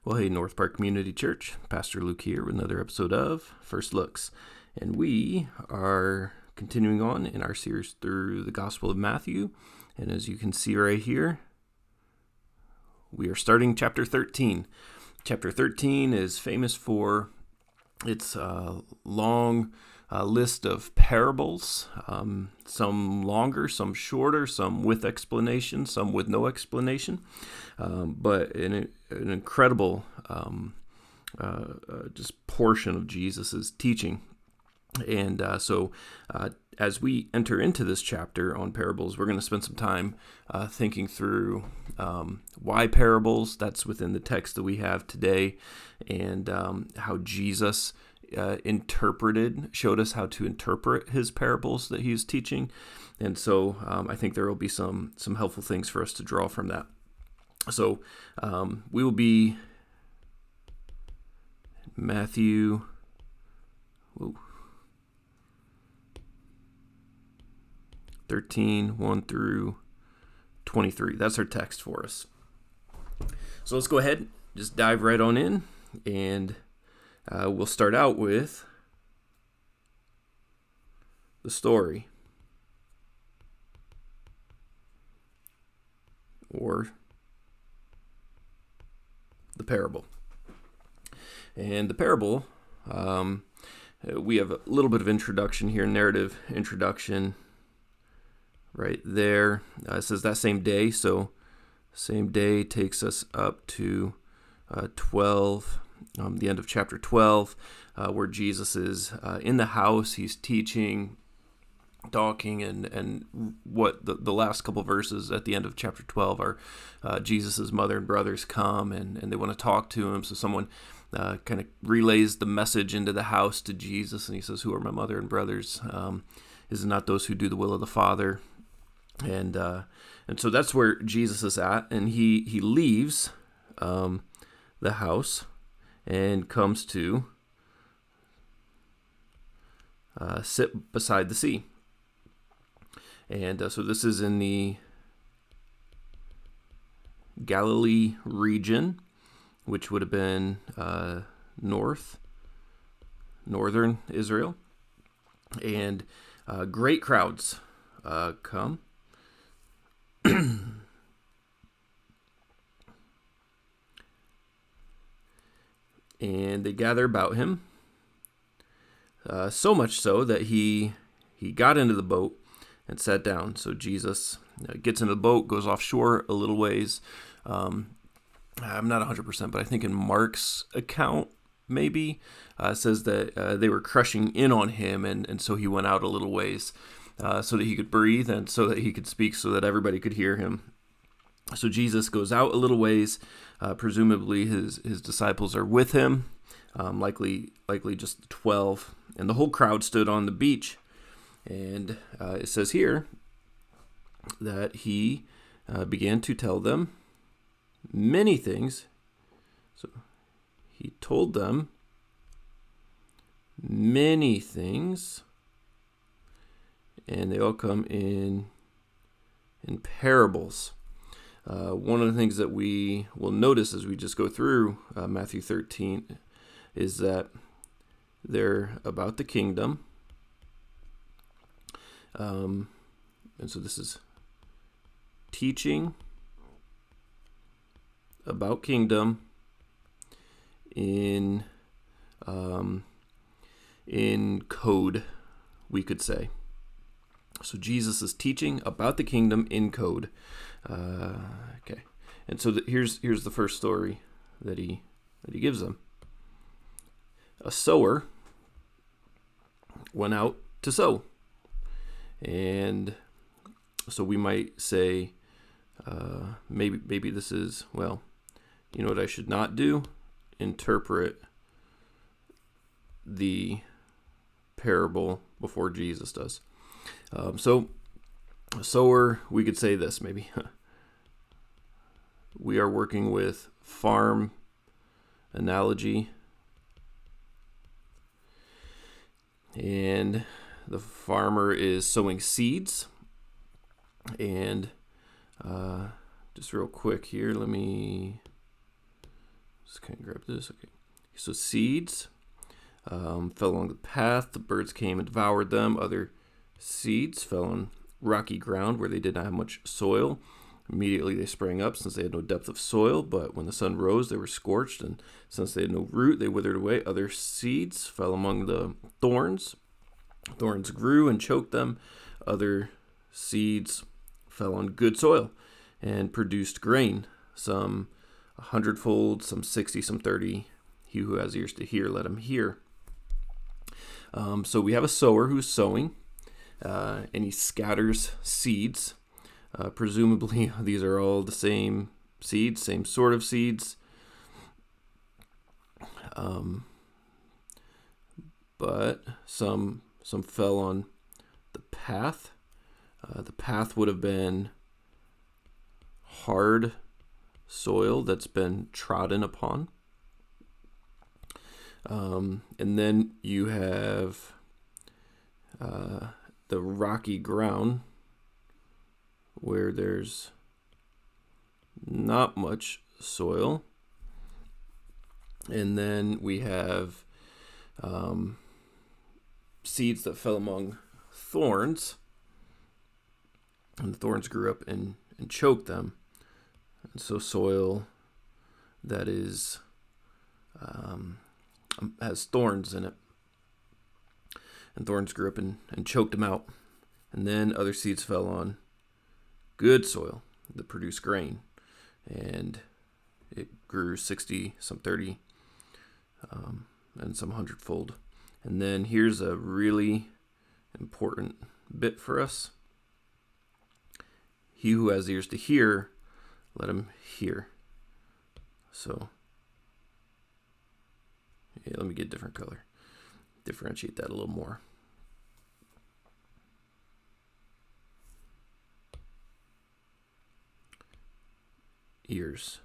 Well, hey, North Park Community Church, Pastor Luke here with another episode of First Looks. And we are continuing on in our series through the Gospel of Matthew. And as you can see right here, we are starting chapter 13. Chapter 13 is famous for its long list of parables, some longer, some shorter, some with explanation, some with no explanation, but an incredible just portion of Jesus's teaching. And so as we enter into this chapter on parables, we're going to spend some time thinking through why parables, that's within the text that we have today, and how Jesus showed us how to interpret his parables that he is teaching. And so I think there will be some helpful things for us to draw from that. So we will be Matthew 13, 1 through 23. That's our text for us. So let's go ahead, just dive right on in, and we'll start out with the story, or the parable. And the parable, we have a little bit of introduction here, narrative introduction right there. It says that same day, so same day takes us up to 12, the end of chapter 12, where Jesus is in the house. He's teaching, talking, and what the last couple verses at the end of chapter 12 are Jesus's mother and brothers come and they want to talk to him. So someone kind of relays the message into the house to Jesus, and he says, "Who are my mother and brothers? Is it not those who do the will of the Father?" And so that's where Jesus is at, and he leaves the house and comes to sit beside the sea. And so this is in the Galilee region, which would have been northern Israel. And great crowds come. And they gather about him, so much so that he got into the boat and sat down. So Jesus gets into the boat, goes offshore a little ways. I'm not 100%, but I think in Mark's account, maybe, says that they were crushing in on him, and so he went out a little ways so that he could breathe and so that he could speak, so that everybody could hear him. So Jesus goes out a little ways. Presumably his disciples are with him, likely just 12, and the whole crowd stood on the beach. And it says here that he began to tell them many things. So he told them many things, and they all come in parables. One of the things that we will notice as we just go through Matthew 13 is that they're about the kingdom. And so this is teaching about kingdom in code, we could say. So Jesus is teaching about the kingdom in code. Okay, and so here's the first story that he gives them. A sower went out to sow, and so we might say, maybe this is, well, you know what I should not do? Interpret the parable before Jesus does. So a sower, we could say this maybe. We are working with farm analogy, and the farmer is sowing seeds. And just real quick here, let me Just kind of grab this. Okay. So seeds fell along the path. The birds came and devoured them. Other seeds fell on rocky ground where they did not have much soil. Immediately they sprang up, since they had no depth of soil. But when the sun rose, they were scorched, and since they had no root, they withered away. Other seeds fell among the thorns. Thorns grew and choked them. Other seeds fell on good soil and produced grain, some 100-fold, some 60, some 30. He who has ears to hear, let him hear. So we have a sower who's sowing, and he scatters seeds. Presumably, these are all the same seeds, same sort of seeds. But some fell on the path. The path would have been hard soil that's been trodden upon. And then you have the rocky ground, where there's not much soil. And then we have seeds that fell among thorns, and the thorns grew up and choked them. And so soil that is has thorns in it, and thorns grew up and choked them out. And then other seeds fell on good soil that produced grain, and it grew 60, some 30, and some 100-fold. And then here's a really important bit for us. He who has ears to hear, let him hear. So, yeah, let me get a different color. Differentiate that a little more. Ears,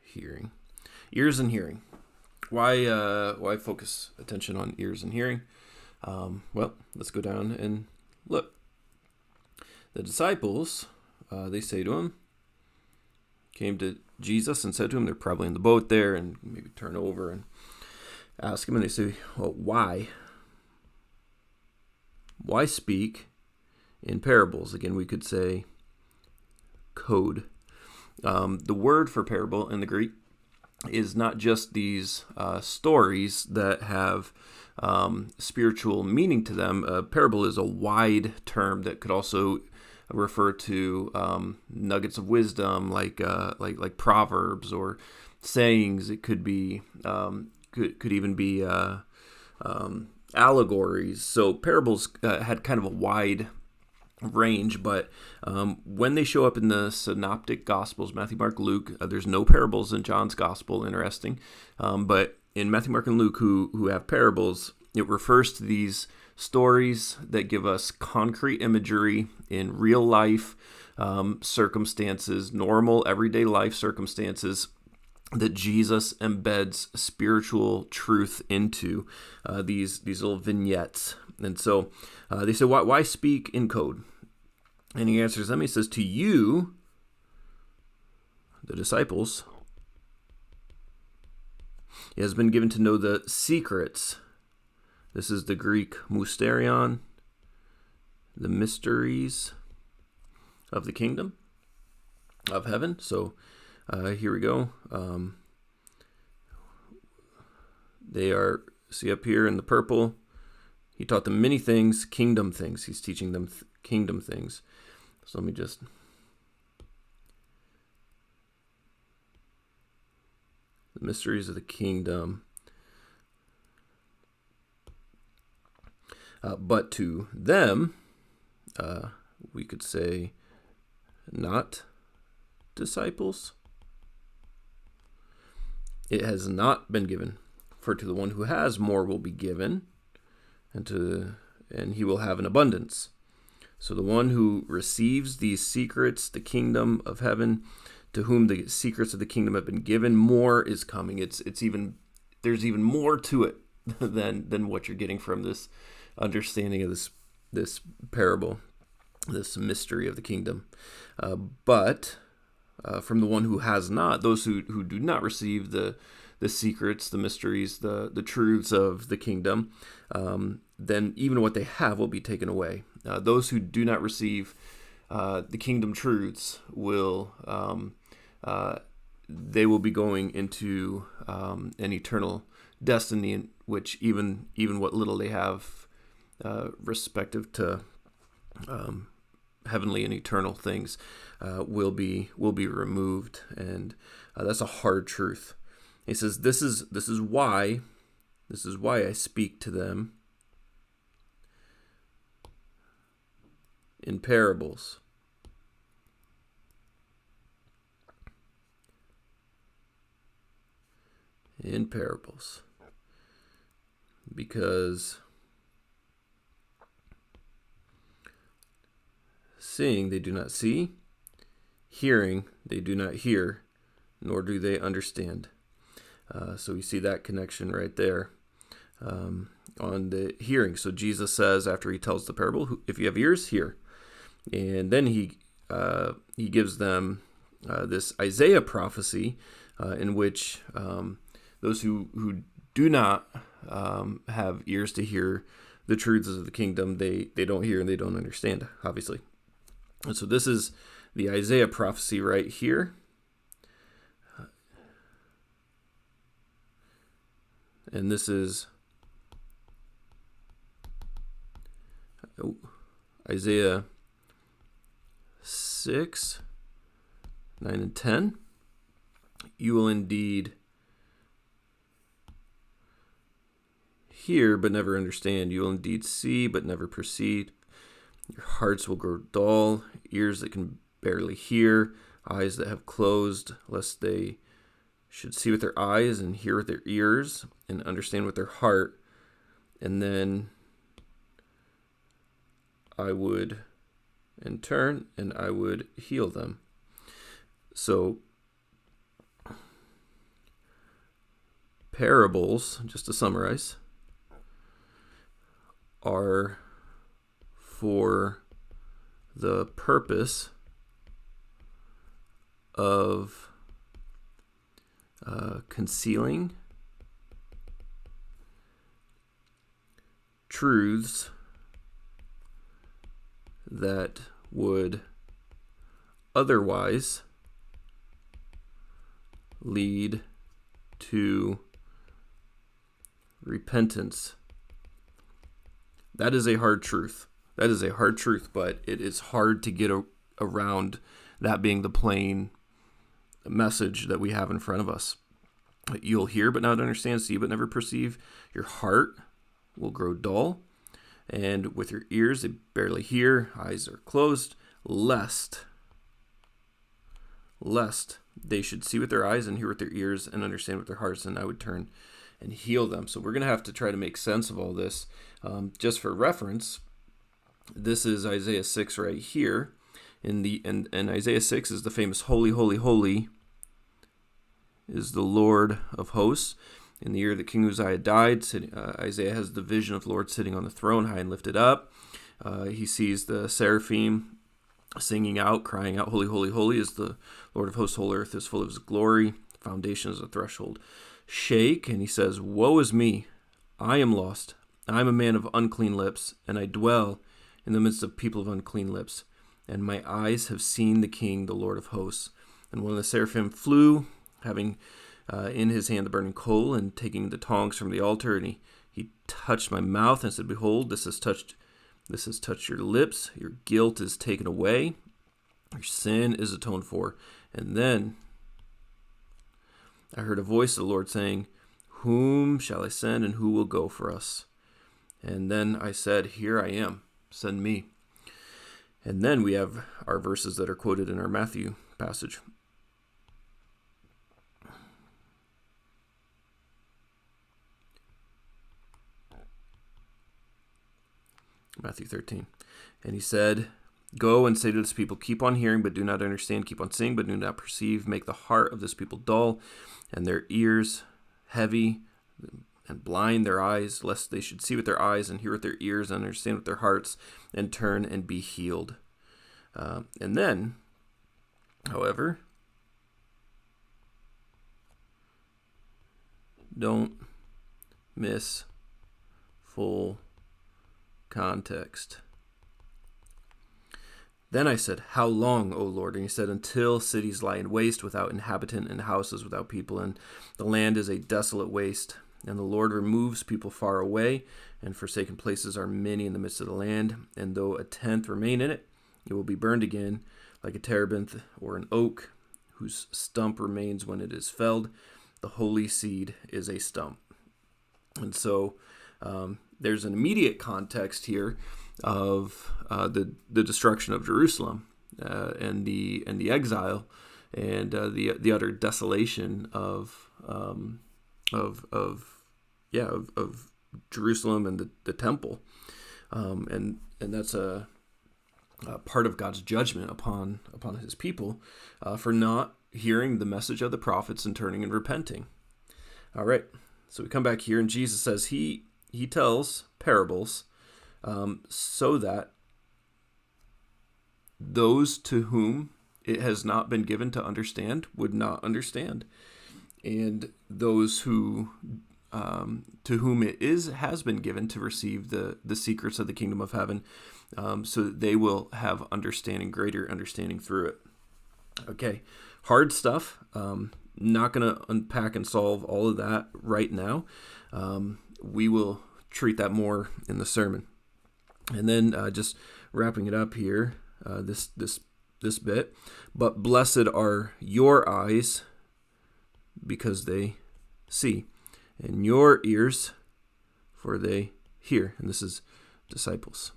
hearing. Ears and hearing. Why focus attention on ears and hearing? Well, let's go down and look. The disciples, they say to him, came to Jesus and said to him, they're probably in the boat there, and maybe turn over and ask him, and they say, well, why? Why speak in parables? Again, we could say code. The word for parable in the Greek is not just these stories that have spiritual meaning to them. Parable is a wide term that could also refer to nuggets of wisdom, like proverbs or sayings. It could be could even be allegories. So parables had kind of a wide range, but when they show up in the synoptic gospels, Matthew, Mark, Luke, there's no parables in John's gospel, interesting, but in Matthew, Mark, and Luke, who have parables, it refers to these stories that give us concrete imagery in real life circumstances, normal everyday life circumstances, that Jesus embeds spiritual truth into these little vignettes. And so they say, why speak in code? And he answers them. He says, to you, the disciples, it has been given to know the secrets. This is the Greek mysterion, the mysteries of the kingdom of heaven. So here we go. They are, see up here in the purple, he taught them many things, kingdom things. He's teaching them kingdom things. So let me just... the mysteries of the kingdom. But to them, we could say, not disciples. It has not been given, for to the one who has, more will be given, and he will have an abundance. So the one who receives these secrets, the kingdom of heaven, to whom the secrets of the kingdom have been given, more is coming. There's even more to it than what you're getting from this understanding of this parable, this mystery of the kingdom. But from the one who has not, those who do not receive the secrets, the mysteries, the truths of the kingdom, then even what they have will be taken away. Those who do not receive the kingdom truths will they will be going into an eternal destiny in which even what little they have respective to heavenly and eternal things will be removed, and that's a hard truth. He says, "This is why I speak to them in parables." In parables, because seeing they do not see, hearing they do not hear, nor do they understand. So we see that connection right there on the hearing. So Jesus says, after he tells the parable, if you have ears, hear. And then he gives them this Isaiah prophecy in which those who do not have ears to hear the truths of the kingdom, they don't hear and they don't understand, obviously. And so this is the Isaiah prophecy right here. And this is Isaiah 6, 9 and 10. You will indeed hear but never understand. You will indeed see but never perceive. Your hearts will grow dull, ears that can barely hear, eyes that have closed, lest they should see with their eyes and hear with their ears and understand with their heart, and then I would in turn and I would heal them. So parables, just to summarize, are for the purpose of concealing truths that would otherwise lead to repentance. That is a hard truth. That is a hard truth, but it is hard to get around that being the plain message that we have in front of us. You'll hear but not understand, see but never perceive. Your heart will grow dull, and with your ears they barely hear, eyes are closed, lest they should see with their eyes and hear with their ears and understand with their hearts, and I would turn and heal them. So we're going to have to try to make sense of all this. Just for reference, this is Isaiah 6 right here. And Isaiah 6 is the famous "Holy, holy, holy is the Lord of hosts." In the year that King Uzziah died, Isaiah has the vision of the Lord sitting on the throne, high and lifted up. He sees the seraphim singing out, crying out, "Holy, holy, holy is the Lord of hosts. Whole earth is full of his glory. The foundation is a threshold shake." And he says, "Woe is me, I am lost. I am a man of unclean lips, and I dwell in the midst of people of unclean lips. And my eyes have seen the King, the Lord of hosts." And one of the seraphim flew, having in his hand the burning coal, and taking the tongs from the altar, and he touched my mouth and said, "Behold, this has touched your lips. Your guilt is taken away. Your sin is atoned for." And then I heard a voice of the Lord saying, "Whom shall I send, and who will go for us?" And then I said, "Here I am, send me." And then we have our verses that are quoted in our Matthew passage. Matthew 13. And he said, "Go and say to this people, keep on hearing, but do not understand. Keep on seeing, but do not perceive. Make the heart of this people dull, and their ears heavy, and blind their eyes, lest they should see with their eyes and hear with their ears and understand with their hearts and turn and be healed." And then, however, Don't miss full context. Then I said, how long, O Lord? And he said, until cities lie in waste without inhabitant and houses without people, and the land is a desolate waste. And the Lord removes people far away, and forsaken places are many in the midst of the land. And though a tenth remain in it, it will be burned again, like a terebinth or an oak, whose stump remains when it is felled. The holy seed is a stump. And so there's an immediate context here of the destruction of Jerusalem and the exile and the utter desolation of Jerusalem and the temple, and that's a part of God's judgment upon His people for not hearing the message of the prophets and turning and repenting. All right, so we come back here, and Jesus says he tells parables so that those to whom it has not been given to understand would not understand, and those who to whom it has been given to receive the secrets of the kingdom of heaven, so that they will have greater understanding through it. Okay, hard stuff. Not going to unpack and solve all of that right now. We will treat that more in the sermon. And then just wrapping it up here, this bit. But blessed are your eyes, because they see, and your ears, for they hear. And this is disciples.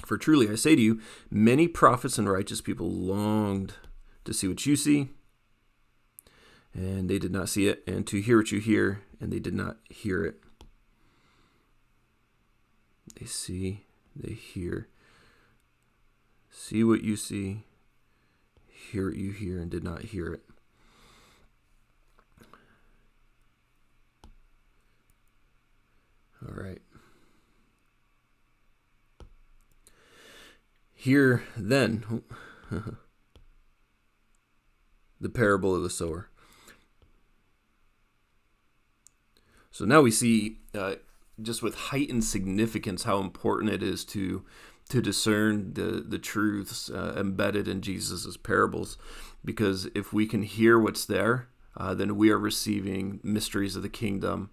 For truly I say to you, many prophets and righteous people longed to see what you see, and they did not see it, and to hear what you hear, and they did not hear it. They see, they hear. See what you see, hear what you hear, and did not hear it. All right. Here then, the parable of the sower. So now we see, just with heightened significance, how important it is to discern the truths embedded in Jesus' parables. Because if we can hear what's there, then we are receiving mysteries of the kingdom,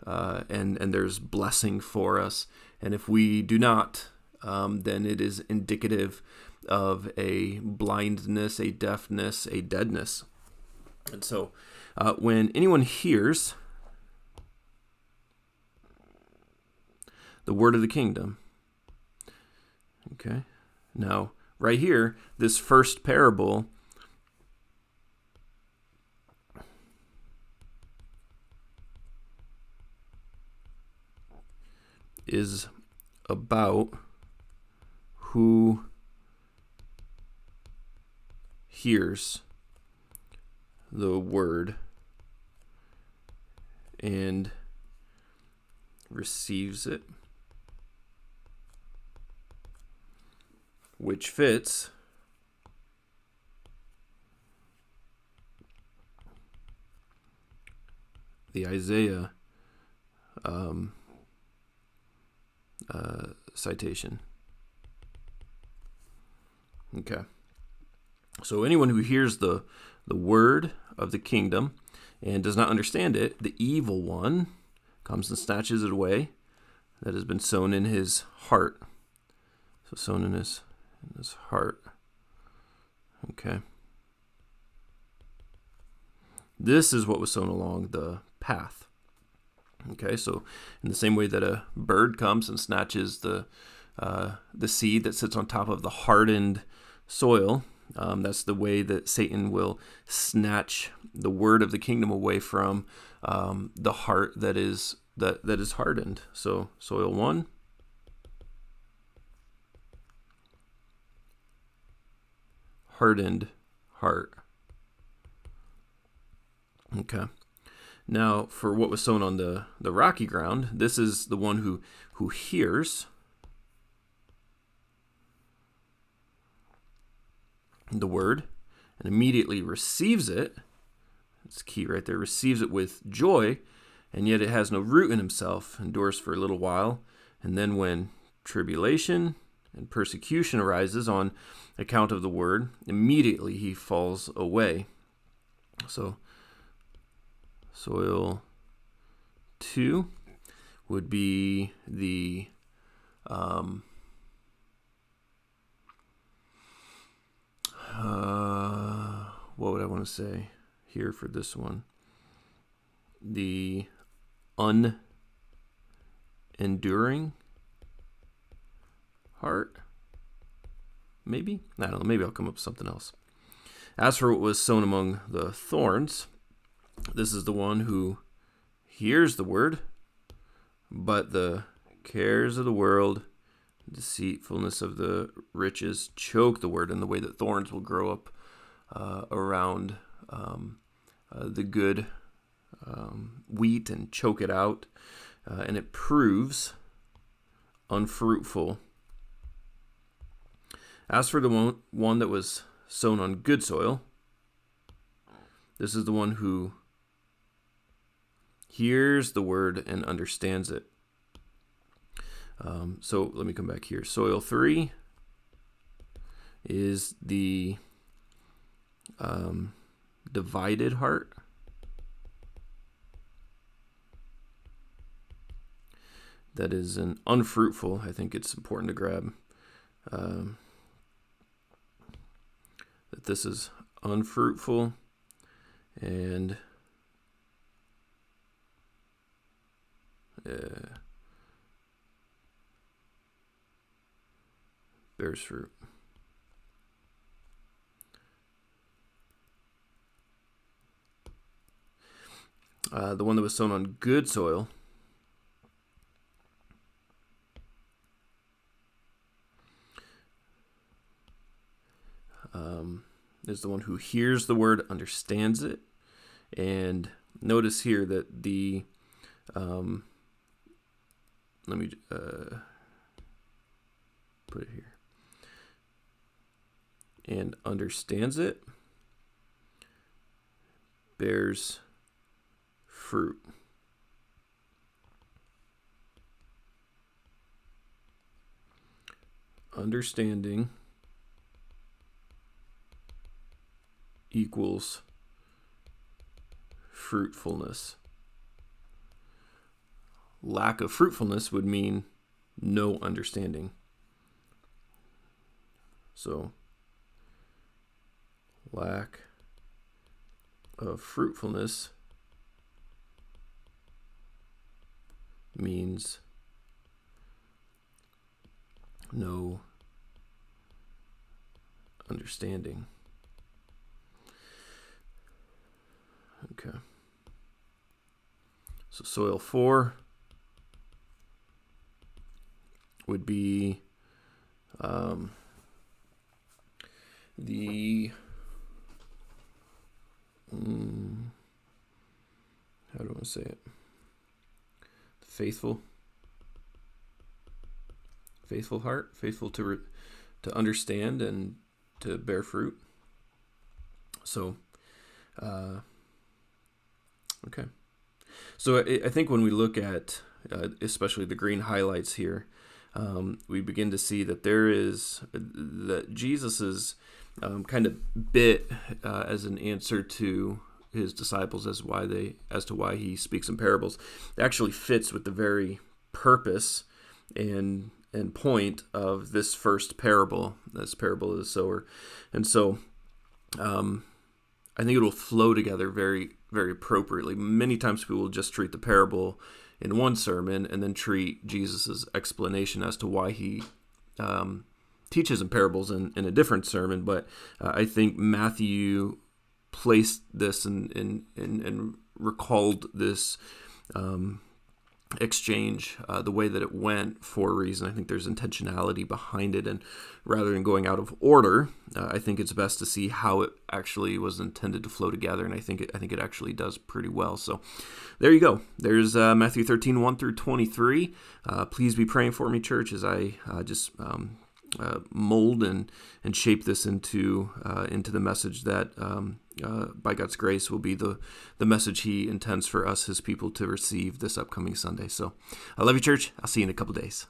and there's blessing for us. And if we do not, then it is indicative of a blindness, a deafness, a deadness. And so when anyone hears the word of the kingdom, okay, now right here, this first parable is about who hears the word and receives it, which fits the Isaiah citation. Okay. So anyone who hears the word of the kingdom and does not understand it, the evil one comes and snatches it away that has been sown in his heart. So sown in his heart. Okay. This is what was sown along the path. Okay, so in the same way that a bird comes and snatches the seed that sits on top of the hardened soil, that's the way that Satan will snatch the word of the kingdom away from the heart that is hardened. So soil 1, hardened heart. Okay. Now, for what was sown on the rocky ground, this is the one who hears the word and immediately receives it. It's key right there. Receives it with joy, and yet it has no root in himself, endures for a little while, and then when tribulation and persecution arises on account of the word, immediately he falls away. So soil 2 would be the what would I want to say here for this one? The unenduring heart? Maybe? I don't know. Maybe I'll come up with something else. As for what was sown among the thorns, this is the one who hears the word, but the cares of the world, deceitfulness of the riches choke the word, in the way that thorns will grow up around the good wheat and choke it out, and it proves unfruitful. As for the one that was sown on good soil, this is the one who hears the word and understands it. So let me come back here. Soil 3 is the divided heart. That is an unfruitful. I think it's important to grab that this is unfruitful and bears fruit. The one that was sown on good soil is the one who hears the word, understands it, and notice here that the let me put it here, and understands it, bears fruit. Understanding equals fruitfulness. Lack of fruitfulness would mean no understanding. So, lack of fruitfulness means no understanding. Okay. So soil 4 would be the how do I say it? Faithful heart, faithful to understand and to bear fruit. So, okay. So I think when we look at, especially the green highlights here, we begin to see that that Jesus is kind of bit as an answer to his disciples as to why he speaks in parables. It actually fits with the very purpose and point of this first parable. This parable of the sower, and so I think it will flow together very, very appropriately. Many times people will just treat the parable in one sermon and then treat Jesus' explanation as to why he teaches in parables in a different sermon. But I think Matthew placed this and recalled this exchange the way that it went for a reason. I think there's intentionality behind it, and rather than going out of order, I think it's best to see how it actually was intended to flow together, and I think it actually does pretty well. So there you go. There's Matthew 13, 1 through 23. Please be praying for me, church, as I just mold and shape this into the message that by God's grace, will be the message he intends for us, his people, to receive this upcoming Sunday. So I love you, church. I'll see you in a couple days.